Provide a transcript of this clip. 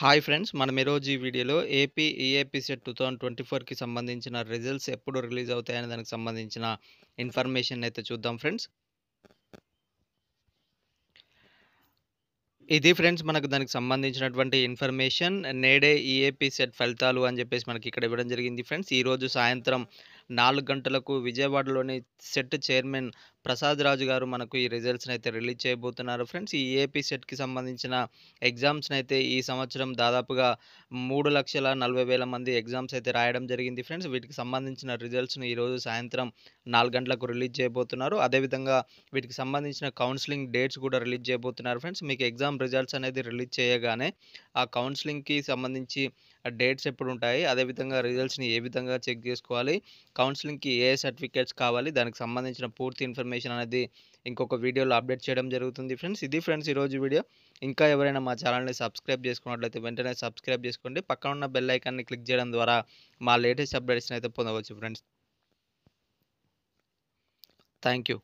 Hi friends. మనం ఈరోజు ఈ వీడియోలో ఏపీ ఈఏపీ సెట్ 2024కి సంబంధించిన రిజల్ట్స్ ఎప్పుడు రిలీజ్ అవుతాయనే దానికి సంబంధించిన ఇన్ఫర్మేషన్ అయితే చూద్దాం ఫ్రెండ్స్. ఇది ఫ్రెండ్స్ మనకు దానికి సంబంధించినటువంటి ఇన్ఫర్మేషన్. నేడే ఈఏపీ సెట్ ఫలితాలు అని చెప్పేసి మనకి ఇక్కడ ఇవ్వడం జరిగింది ఫ్రెండ్స్. ఈరోజు సాయంత్రం 4 గంటలకు విజయవాడలోని సెట్ చైర్మన్ ప్రసాద్ రాజు గారు మనకు ఈ రిజల్ట్స్‌ని అయితే రిలీజ్ చేయబోతున్నారు ఫ్రెండ్స్. ఈ ఏపీ సెట్‌కి సంబంధించిన ఎగ్జామ్స్‌ని అయితే ఈ సంవత్సరం దాదాపుగా 3,40,000 మంది ఎగ్జామ్స్ అయితే రాయడం జరిగింది ఫ్రెండ్స్. వీటికి సంబంధించిన రిజల్ట్స్‌ని ఈరోజు సాయంత్రం 4 గంటలకు రిలీజ్ చేయబోతున్నారు. అదేవిధంగా వీటికి సంబంధించిన కౌన్సెలింగ్ డేట్స్ కూడా రిలీజ్ చేయబోతున్నారు ఫ్రెండ్స్. మీకు ఎగ్జామ్ రిజల్ట్స్ అనేది రిలీజ్ చేయగానే ఆ కౌన్సెలింగ్‌కి సంబంధించి డేట్స్ ఎప్పుడుంటాయి, అదేవిధంగా రిజల్ట్స్‌ని ఏ విధంగా చెక్ చేసుకోవాలి, కౌన్సెలింగ్‌కి ఏ సర్టిఫికేట్స్ కావాలి, దానికి సంబంధించిన పూర్తి ఇన్ఫర్మేషన్ అనేది ఇంకొక వీడియోలో అప్డేట్ చేయడం జరుగుతుంది ఫ్రెండ్స్. ఇది ఫ్రెండ్స్ ఈరోజు వీడియో. ఇంకా ఎవరైనా మా ఛానల్‌ని సబ్స్క్రైబ్ చేసుకున్నట్లయితే వెంటనే సబ్స్క్రైబ్ చేసుకోండి. పక్కన ఉన్న బెల్ ఐకాన్‌ని క్లిక్ చేయడం ద్వారా మా లేటెస్ట్ అప్డేట్స్‌ని అయితే పొందవచ్చు ఫ్రెండ్స్. Thank you.